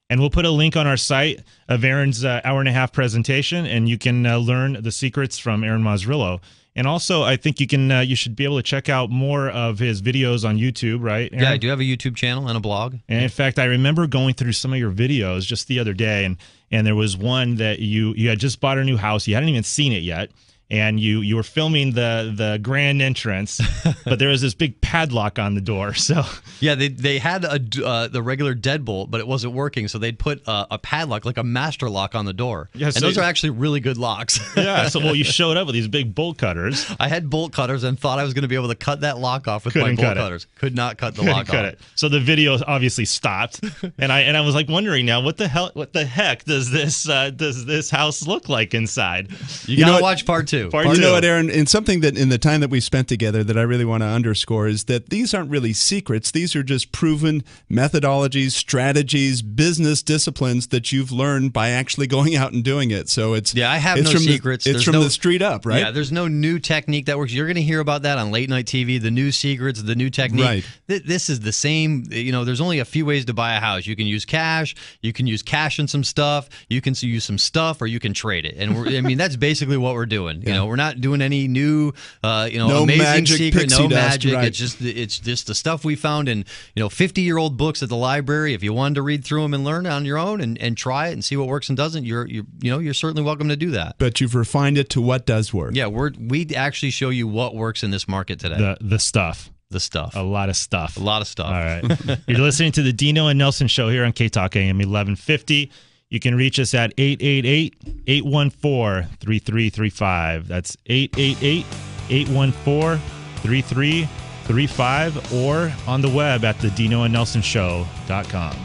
And we'll put a link on our site of Aaron's hour-and-a-half presentation, and you can learn the secrets from Aaron Mazzrillo. And also, I think you should be able to check out more of his videos on YouTube, right, Aaron?
Yeah, I do have a YouTube channel and a blog.
And in fact, I remember going through some of your videos just the other day, and there was one that you had just bought a new house. You hadn't even seen it yet. And you were filming the grand entrance, but there was this big padlock on the door. So
yeah, they had the regular deadbolt, but it wasn't working. So they'd put a padlock, like a master lock, on the door. Yeah, and those are actually really good locks.
Yeah. So you showed up with these big bolt cutters.
I had bolt cutters and thought I was going to be able to cut that lock off with my bolt cutters. Could not cut the lock off.
So the video obviously stopped, and I was like wondering now what the heck does this house look like inside?
You gotta watch part 2.
You know what, Aaron, and something that in the time that we spent together that I really want to underscore is that these aren't really secrets. These are just proven methodologies, strategies, business disciplines that you've learned by actually going out and doing it. So
I have no secrets.
It's from the street up, right?
Yeah, there's no new technique that works. You're going to hear about that on late night TV, the new secrets, the new technique.
Right.
This is the same. There's only a few ways to buy a house. You can use cash. You can use cash and some stuff. You can use some stuff, or you can trade it. And that's basically what we're doing.
Yeah.
We're not doing any new,
no
amazing
magic,
secret, no magic.
Right.
It's just the stuff we found in 50-year-old books at the library. If you wanted to read through them and learn on your own and try it and see what works and doesn't, you're certainly welcome to do that.
But you've refined it to what does work.
Yeah, we actually show you what works in this market today.
The stuff.
The stuff.
A lot of stuff.
A lot of stuff.
All right. You're listening to the Dino and Nelson Show here on K-Talk AM 1150. You can reach us at 888-814-3335. That's 888-814-3335, or on the web at thedinoandnelsonshow.com.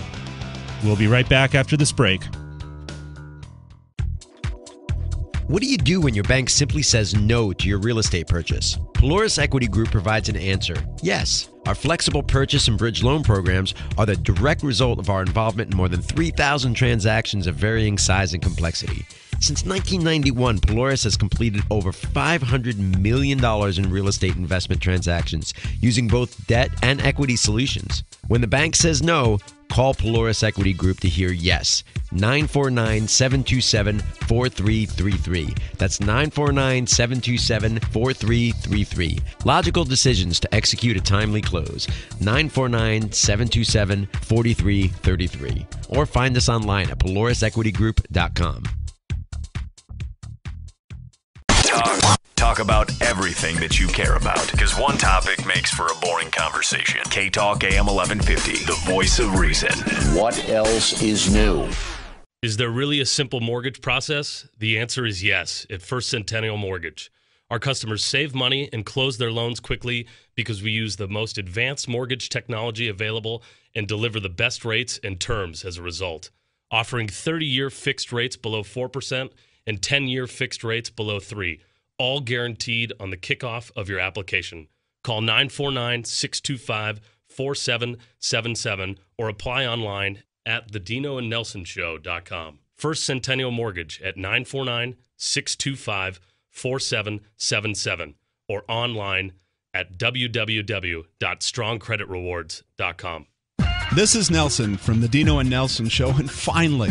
We'll be right back after this break.
What do you do when your bank simply says no to your real estate purchase? Polaris Equity Group provides an answer. Yes. Our flexible purchase and bridge loan programs are the direct result of our involvement in more than 3,000 transactions of varying size and complexity. Since 1991, Polaris has completed over $500 million in real estate investment transactions using both debt and equity solutions. When the bank says no, call Polaris Equity Group to hear yes. 949-727-4333. That's 949-727-4333. Logical decisions to execute a timely close. 949-727-4333. Or find us online at polarisequitygroup.com.
Talk about everything that you care about, because one topic makes for a boring conversation. K-Talk AM 1150, the voice of reason.
What else is new?
Is there really a simple mortgage process? The answer is yes at First Centennial Mortgage. Our customers save money and close their loans quickly because we use the most advanced mortgage technology available and deliver the best rates and terms as a result. Offering 30-year fixed rates below 4% and 10-year fixed rates below 3%. All guaranteed on the kickoff of your application. Call 949-625-4777 or apply online at thedinoandnelsonshow.com. First Centennial Mortgage at 949-625-4777 or online at www.strongcreditrewards.com.
This is Nelson from the Dino and Nelson Show, and finally,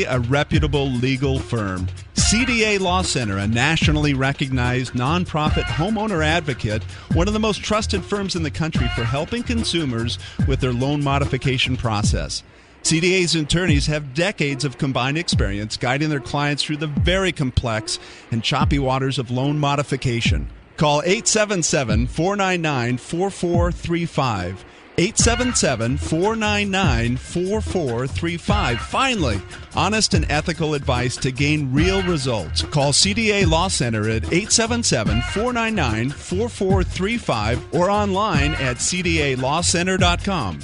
a reputable legal firm CDA Law Center, a nationally recognized nonprofit homeowner advocate, one of the most trusted firms in the country for helping consumers with their loan modification process. CDA's attorneys have decades of combined experience guiding their clients through the very complex and choppy waters of loan modification. Call 877-499-4435. 877-499-4435. Finally, honest and ethical advice to gain real results. Call CDA Law Center at 877-499-4435 or online at cdalawcenter.com.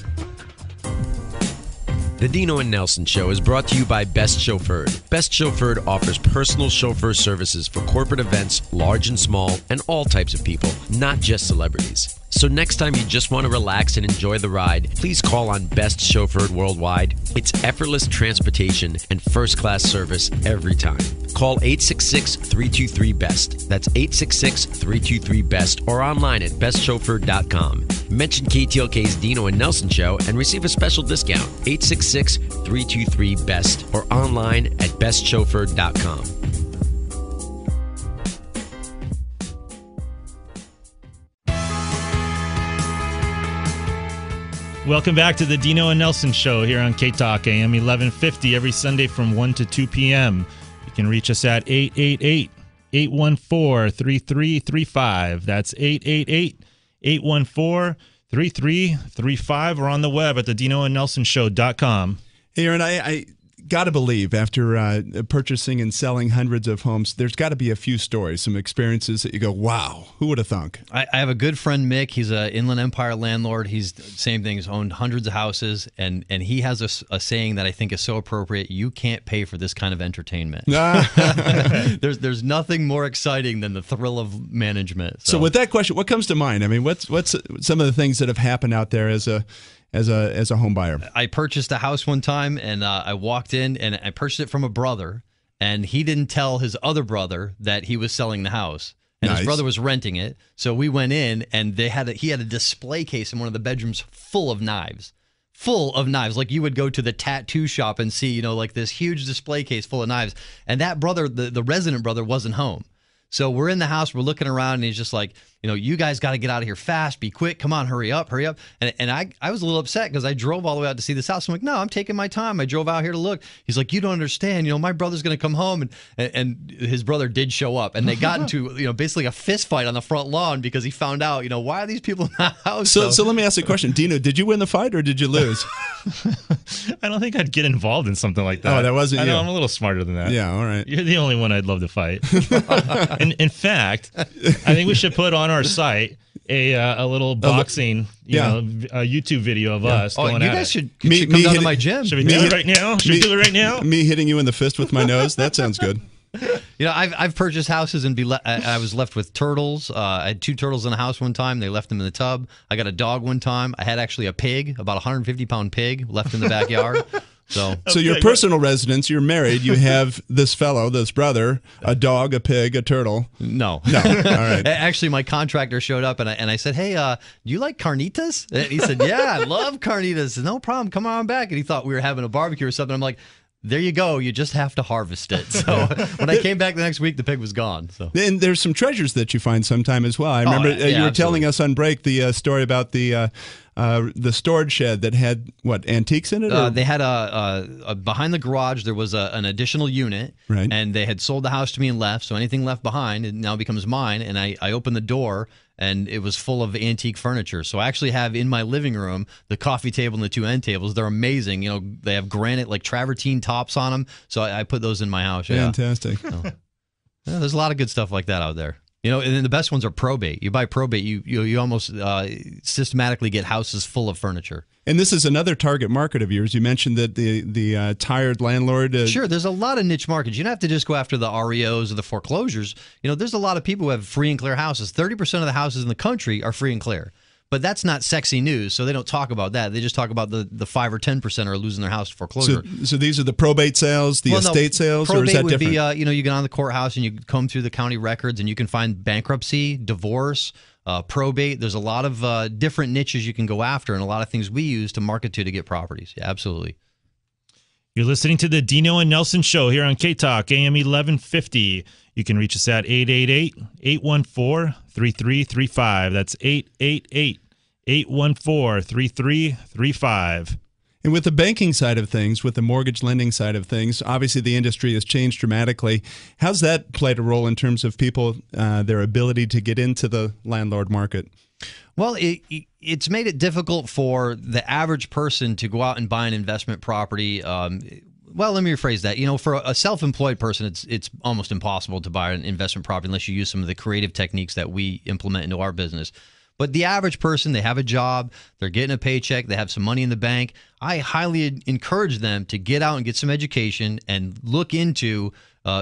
The Dino and Nelson Show is brought to you by Best Chauffeured. Best Chauffeured offers personal chauffeur services for corporate events, large and small, and all types of people, not just celebrities. So next time you just want to relax and enjoy the ride, please call on Best Chauffeured Worldwide. It's effortless transportation and first-class service every time. Call 866-323-BEST. That's 866-323-BEST or online at bestchauffeured.com. Mention KTLK's Dino and Nelson Show and receive a special discount. 866-323-BEST or online at bestchauffeured.com.
Welcome back to the Dino and Nelson Show here on K-Talk AM 1150 every Sunday from 1 to 2 p.m. You can reach us at 888-814-3335. That's 888-814-3335 or on the web at thedinoandnelsonshow.com.
Hey, Aaron, I got to believe after purchasing and selling hundreds of homes, there's got to be a few stories, some experiences that you go, wow, who would have thunk?
I have a good friend, Mick. He's an Inland Empire landlord. He's same thing. He's owned hundreds of houses, and he has a saying that I think is so appropriate. You can't pay for this kind of entertainment. There's nothing more exciting than the thrill of management.
So with that question, what comes to mind? I mean, what's some of the things that have happened out there as a home buyer?
I purchased a house one time, and I walked in, and I purchased it from a brother, and he didn't tell his other brother that he was selling the house. And his brother was renting it. So we went in, and he had a display case in one of the bedrooms full of knives. Like you would go to the tattoo shop and see, like this huge display case full of knives. And that brother, the resident brother, wasn't home. So we're in the house, we're looking around, and he's just like, you guys got to get out of here fast, be quick, come on, hurry up. And I was a little upset because I drove all the way out to see this house. I'm like, no, I'm taking my time. I drove out here to look. He's like, you don't understand. My brother's going to come home. And his brother did show up, and they got into, basically a fist fight on the front lawn because he found out, why are these people in the house?
So let me ask you a question. Dino, did you win the fight or did you lose?
I don't think I'd get involved in something like that.
Oh, that wasn't you.
I'm a little smarter than that.
Yeah, all right.
You're the only one I'd love to fight. In fact, I think we should put on our site a little boxing, a YouTube video of us going at it.
You guys should come down to my gym.
Should we do it right now?
Me hitting you in the fist with my nose? That sounds good.
I've purchased houses and I was left with turtles. I had 2 turtles in the house one time. They left them in the tub. I got a dog one time. I had actually a pig, about 150-pound pig, left in the backyard. So
your personal residence, you're married, you have this brother, a dog, a pig, a turtle.
No.
All right.
Actually, my contractor showed up, and I said, hey, do you like carnitas? And he said, yeah, I love carnitas. No problem. Come on back. And he thought we were having a barbecue or something. I'm like, there you go. You just have to harvest it. So when I came back the next week, the pig was gone. So and
there's some treasures that you find sometime as well. I remember you were telling us on break the story about the storage shed that had antiques in it.
They had a behind the garage. There was an additional unit,
right?
And they had sold the house to me and left. So anything left behind it now becomes mine. And I opened the door, and it was full of antique furniture. So I actually have in my living room the coffee table and the 2 end tables. They're amazing. They have granite, like travertine tops on them. So I put those in my house.
Fantastic.
There's a lot of good stuff like that out there. And then the best ones are probate. You buy probate, you almost systematically get houses full of furniture.
And this is another target market of yours. You mentioned that the tired landlord.
Sure, there's a lot of niche markets. You don't have to just go after the REOs or the foreclosures. There's a lot of people who have free and clear houses. 30% of the houses in the country are free and clear. But that's not sexy news, so they don't talk about that. They just talk about the 5 or 10% are losing their house to foreclosure.
So these are the probate sales, the estate sales, or is that different?
Probate would be, you get on the courthouse and you comb through the county records and you can find bankruptcy, divorce, probate. There's a lot of different niches you can go after and a lot of things we use to market to get properties. Yeah, absolutely.
You're listening to the Dino and Nelson Show here on K-Talk, AM 1150. You can reach us at 888-814-3335. That's 888-814-3335.
And with the banking side of things, with the mortgage lending side of things, obviously the industry has changed dramatically. How's that played a role in terms of people, their ability to get into the landlord market?
Well, it's made it difficult for the average person to go out and buy an investment property. Well, let me rephrase that. For a self-employed person, it's almost impossible to buy an investment property unless you use some of the creative techniques that we implement into our business. But the average person, they have a job, they're getting a paycheck, they have some money in the bank. I highly encourage them to get out and get some education and look into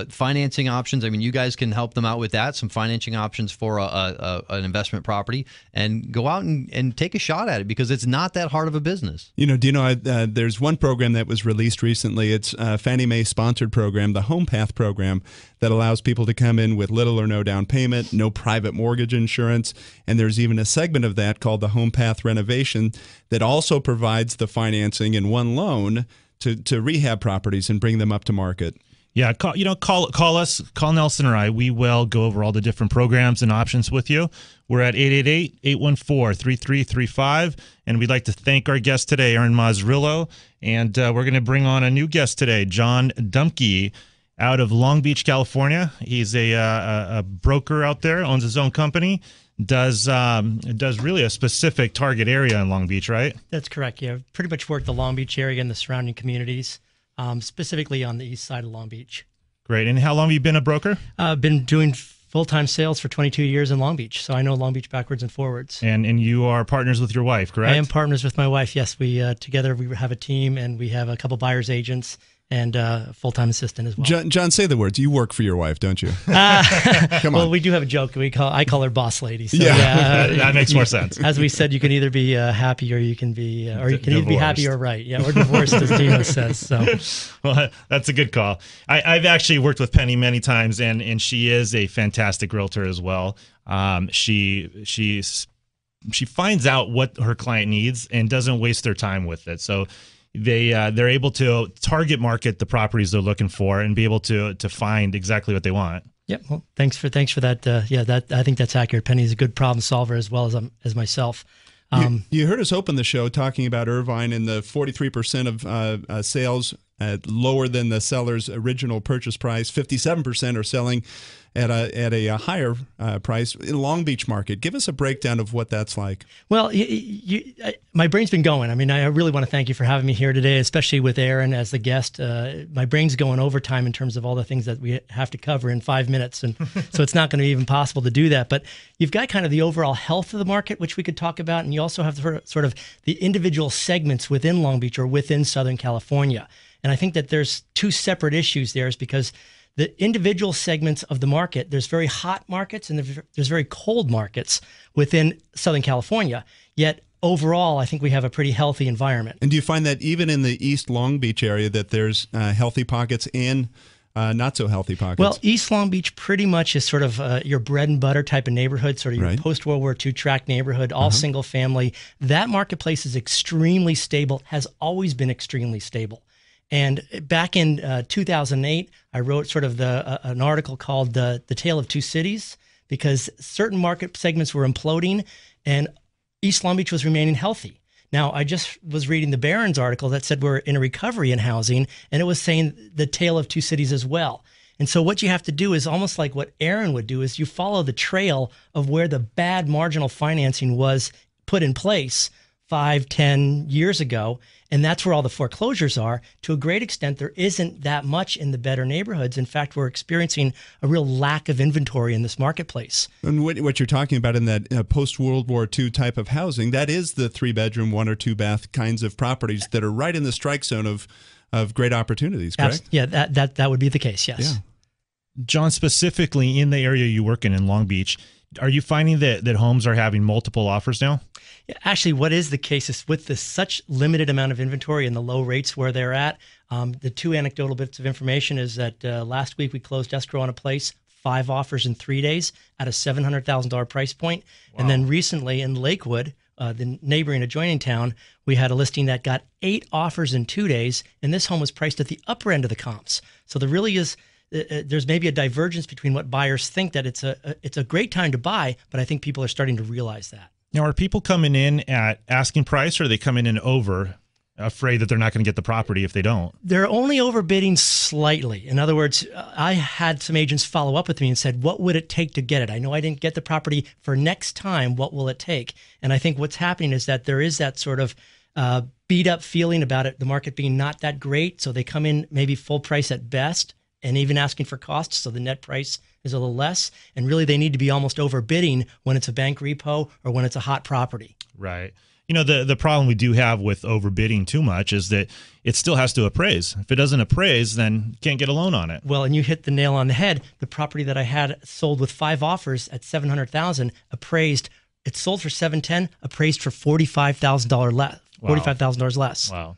financing options. I mean, you guys can help them out with that, some financing options for an investment property, and go out and take a shot at it because it's not that hard of a business.
There's one program that was released recently. It's a Fannie Mae sponsored program, the Home Path program, that allows people to come in with little or no down payment, no private mortgage insurance, and there's even a segment of that called the Home Path Renovation that also provides the financing in one loan to rehab properties and bring them up to market.
Yeah, call us, call Nelson or I. We will go over all the different programs and options with you. We're at 888-814-3335, and we'd like to thank our guest today, Aaron Mazzrillo, and we're going to bring on a new guest today, John Dumke, out of Long Beach, California. He's a broker out there, owns his own company, does really a specific target area in Long Beach, right?
That's correct. Yeah, pretty much work the Long Beach area and the surrounding communities. Specifically on the east side of Long Beach.
Great. And how long have you been a broker?
I've been doing full-time sales for 22 years in Long Beach, so I know Long Beach backwards and forwards.
And you are partners with your wife, correct?
I am partners with my wife, yes. We together we have a team, and we have a couple buyer's agents and a full-time assistant as well.
John, say the words. You work for your wife, don't you? Come on.
Well, we do have a joke. I call her boss lady. So
that makes more sense.
As we said, you can either be happy or you can be, either be happy or right. Yeah, or divorced, as Dino says. So,
well, that's a good call. I've actually worked with Penny many times, and she is a fantastic realtor as well. She finds out what her client needs and doesn't waste their time with it. So they're able to target market the properties they're looking for and be able to find exactly what they want.
Yep. Well, thanks for that. That I think that's accurate. Penny's a good problem solver as well as myself.
You heard us open the show talking about Irvine and the 43% of sales lower than the seller's original purchase price. 57% are selling at a higher price in Long Beach market. Give us a breakdown of what that's like.
Well, my brain's been going. I mean, I really want to thank you for having me here today, especially with Aaron as the guest. My brain's going overtime in terms of all the things that we have to cover in 5 minutes, and so it's not going to be even possible to do that. But you've got kind of the overall health of the market, which we could talk about, and you also have sort of the individual segments within Long Beach or within Southern California. And I think that there's two separate issues there, is because the individual segments of the market, there's very hot markets and there's very cold markets within Southern California. Yet overall, I think we have a pretty healthy environment.
And do you find that even in the East Long Beach area that there's healthy pockets and not so healthy pockets?
Well, East Long Beach pretty much is sort of your bread and butter type of neighborhood, sort of your post-World War II tract neighborhood, all single family. That marketplace is extremely stable, has always been extremely stable. And back in 2008, I wrote sort of an article called The Tale of Two Cities, because certain market segments were imploding and East Long Beach was remaining healthy. Now, I just was reading the Barron's article that said we're in a recovery in housing, and it was saying the tale of two cities as well. And so what you have to do is almost like what Aaron would do, is you follow the trail of where the bad marginal financing was put in place 5-10 years ago, and that's where all the foreclosures are. To a great extent, there isn't that much in the better neighborhoods. In fact, we're experiencing a real lack of inventory in this marketplace.
And what you're talking about in that post-World War II type of housing, that is the 3-bedroom, 1 or 2 bath kinds of properties that are right in the strike zone of great opportunities, correct?
Yeah, that would be the case, yes.
Yeah.
John, specifically in the area you work in Long Beach, are you finding that homes are having multiple offers now?
Yeah, actually, what is the case is with such limited amount of inventory and the low rates where they're at, the two anecdotal bits of information is that last week we closed escrow on a place, 5 offers in 3 days at a $700,000 price point. Wow. And then recently in Lakewood, the neighboring adjoining town, we had a listing that got 8 offers in 2 days, and this home was priced at the upper end of the comps. So there really is, there's maybe a divergence between what buyers think that it's a great time to buy, but I think people are starting to realize that.
Now, are people coming in at asking price, or are they coming in over, afraid that they're not going to get the property if they don't?
They're only overbidding slightly. In other words, I had some agents follow up with me and said, what would it take to get it? I know I didn't get the property. For next time, what will it take? And I think what's happening is that there is that sort of beat up feeling about it, the market being not that great. So they come in maybe full price at best and even asking for costs. So the net price is a little less. And really, they need to be almost overbidding when it's a bank repo or when it's a hot property.
Right. You know, the problem we do have with overbidding too much is that it still has to appraise. If it doesn't appraise, then you can't get a loan on it.
Well, and you hit the nail on the head. The property that I had sold with 5 offers at $700,000 appraised. It sold for $710,000, appraised for $45,000 less.
Wow.
$45,000 less.
Wow.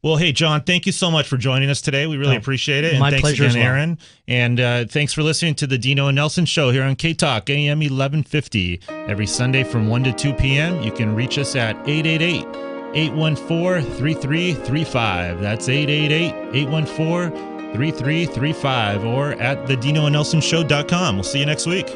Well, hey, John, thank you so much for joining us today. We really appreciate it. And
my
thanks
pleasure
again,
as well.
Aaron. And thanks for listening to the Dino and Nelson Show here on K-Talk, AM 1150. Every Sunday from 1 to 2 p.m., you can reach us at 888-814-3335. That's 888-814-3335 or at thedinoandnelsonshow.com. We'll see you next week.